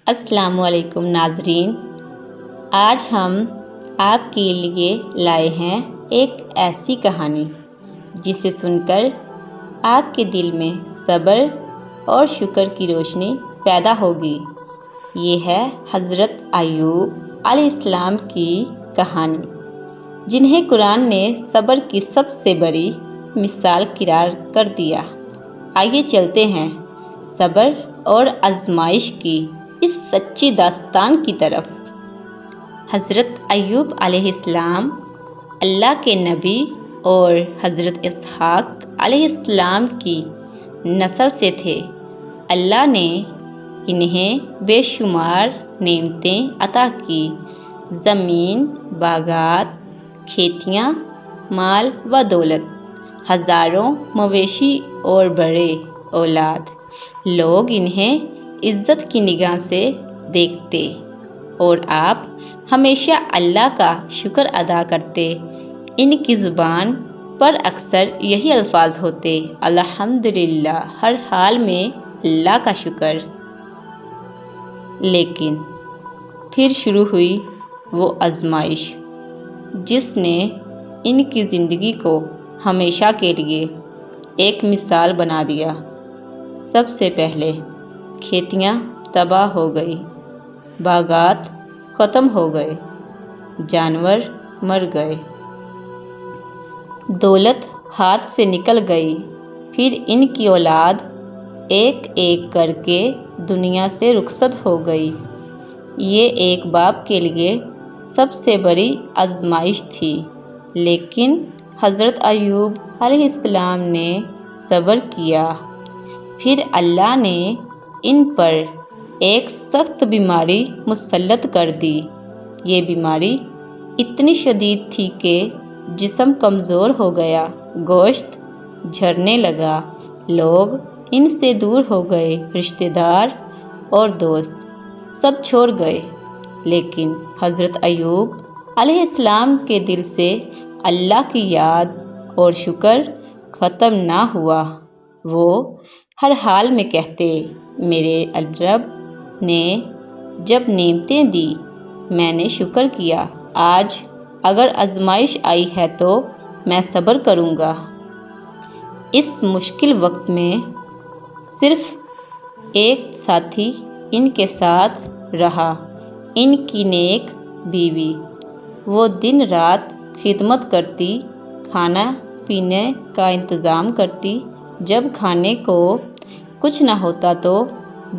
السلام علیکم ناظرین، آج ہم آپ کے لیے لائے ہیں ایک ایسی کہانی جسے سن کر آپ کے دل میں صبر اور شکر کی روشنی پیدا ہوگی۔ یہ ہے حضرت ایوب علیہ السلام کی کہانی، جنہیں قرآن نے صبر کی سب سے بڑی مثال قرار کر دیا۔ آئیے چلتے ہیں صبر اور آزمائش کی اس سچی داستان کی طرف۔ حضرت ایوب علیہ السلام اللہ کے نبی اور حضرت اسحاق علیہ السلام کی نسل سے تھے۔ اللہ نے انہیں بے شمار نعمتیں عطا کی، زمین، باغات، کھیتیاں، مال و دولت، ہزاروں مویشی اور بڑے اولاد۔ لوگ انہیں عزت کی نگاہ سے دیکھتے اور آپ ہمیشہ اللہ کا شکر ادا کرتے۔ ان کی زبان پر اکثر یہی الفاظ ہوتے: الحمدللہ، ہر حال میں اللہ کا شکر۔ لیکن پھر شروع ہوئی وہ آزمائش جس نے ان کی زندگی کو ہمیشہ کے لیے ایک مثال بنا دیا۔ سب سے پہلے کھیتیاں تباہ ہو گئی، باغات ختم ہو گئے، جانور مر گئے، دولت ہاتھ سے نکل گئی۔ پھر ان کی اولاد ایک ایک کر کے دنیا سے رخصت ہو گئی۔ یہ ایک باپ کے لیے سب سے بڑی آزمائش تھی، لیکن حضرت ایوب علیہ السلام نے صبر کیا۔ پھر اللہ نے ان پر ایک سخت بیماری مسلط کر دی۔ یہ بیماری اتنی شدید تھی کہ جسم کمزور ہو گیا، گوشت جھڑنے لگا، لوگ ان سے دور ہو گئے، رشتہ دار اور دوست سب چھوڑ گئے۔ لیکن حضرت ایوب علیہ السلام کے دل سے اللہ کی یاد اور شکر ختم نہ ہوا۔ وہ ہر حال میں کہتے: میرے رب نے جب نعمتیں دی میں نے شکر کیا، آج اگر آزمائش آئی ہے تو میں صبر کروں گا۔ اس مشکل وقت میں صرف ایک ساتھی ان کے ساتھ رہا، ان کی نیک بیوی۔ وہ دن رات خدمت کرتی، کھانا پینے کا انتظام کرتی۔ جب کھانے کو کچھ نہ ہوتا تو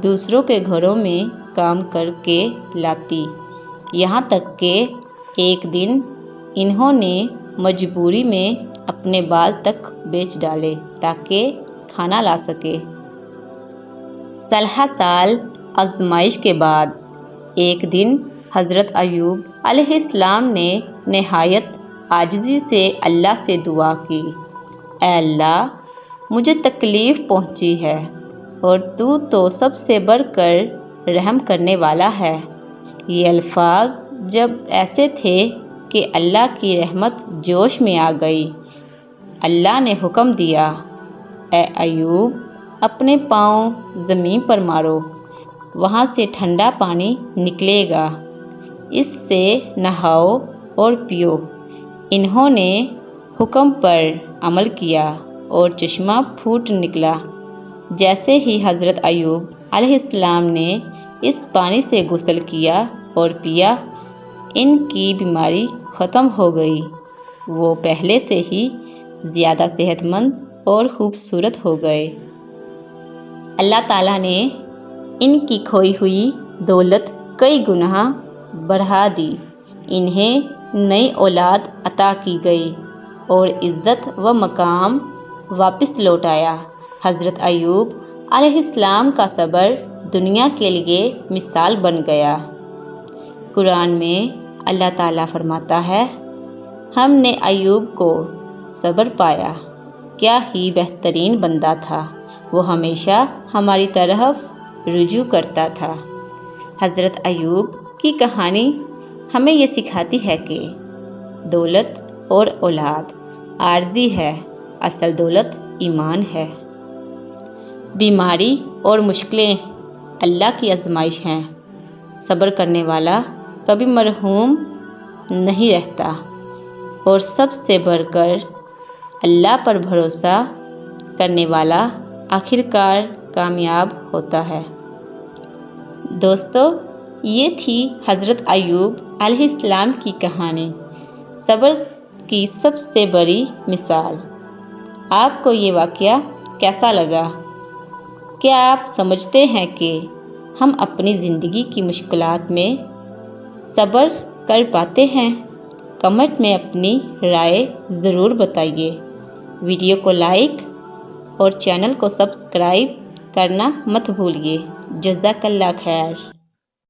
دوسروں کے گھروں میں کام کر کے لاتی، یہاں تک کہ ایک دن انہوں نے مجبوری میں اپنے بال تک بیچ ڈالے تاکہ کھانا لا سکے۔ سال آزمائش کے بعد ایک دن حضرت ایوب علیہ السلام نے نہایت عاجزی سے اللہ سے دعا کی: اے اللہ، مجھے تکلیف پہنچی ہے اور تو سب سے بڑھ کر رحم کرنے والا ہے۔ یہ الفاظ جب ایسے تھے کہ اللہ کی رحمت جوش میں آ گئی۔ اللہ نے حکم دیا: اے ایوب، اپنے پاؤں زمین پر مارو، وہاں سے ٹھنڈا پانی نکلے گا، اس سے نہاؤ اور پیو۔ انہوں نے حکم پر عمل کیا اور چشمہ پھوٹ نکلا۔ جیسے ہی حضرت ایوب علیہ السلام نے اس پانی سے غسل کیا اور پیا، ان کی بیماری ختم ہو گئی۔ وہ پہلے سے ہی زیادہ صحت مند اور خوبصورت ہو گئے۔ اللہ تعالیٰ نے ان کی کھوئی ہوئی دولت کئی گنا بڑھا دی، انہیں نئی اولاد عطا کی گئی اور عزت و مقام واپس لوٹ آیا۔ حضرت ایوب علیہ السلام کا صبر دنیا کے لیے مثال بن گیا۔ قرآن میں اللہ تعالیٰ فرماتا ہے: ہم نے ایوب کو صبر پایا، کیا ہی بہترین بندہ تھا، وہ ہمیشہ ہماری طرف رجوع کرتا تھا۔ حضرت ایوب کی کہانی ہمیں یہ سکھاتی ہے کہ دولت اور اولاد عارضی ہے، اصل دولت ایمان ہے۔ بیماری اور مشکلیں اللہ کی آزمائش ہیں، صبر کرنے والا کبھی مرحوم نہیں رہتا اور سب سے بڑھ کر اللہ پر بھروسہ کرنے والا آخرکار کامیاب ہوتا ہے۔ دوستو، یہ تھی حضرت ایوب علیہ السلام کی کہانی، صبر کی سب سے بڑی مثال۔ آپ کو یہ واقعہ کیسا لگا؟ کیا آپ سمجھتے ہیں کہ ہم اپنی زندگی کی مشکلات میں صبر کر پاتے ہیں؟ کمنٹ میں اپنی رائے ضرور بتائیے۔ ویڈیو کو لائک اور چینل کو سبسکرائب کرنا مت بھولیے۔ جزاک اللہ خیر۔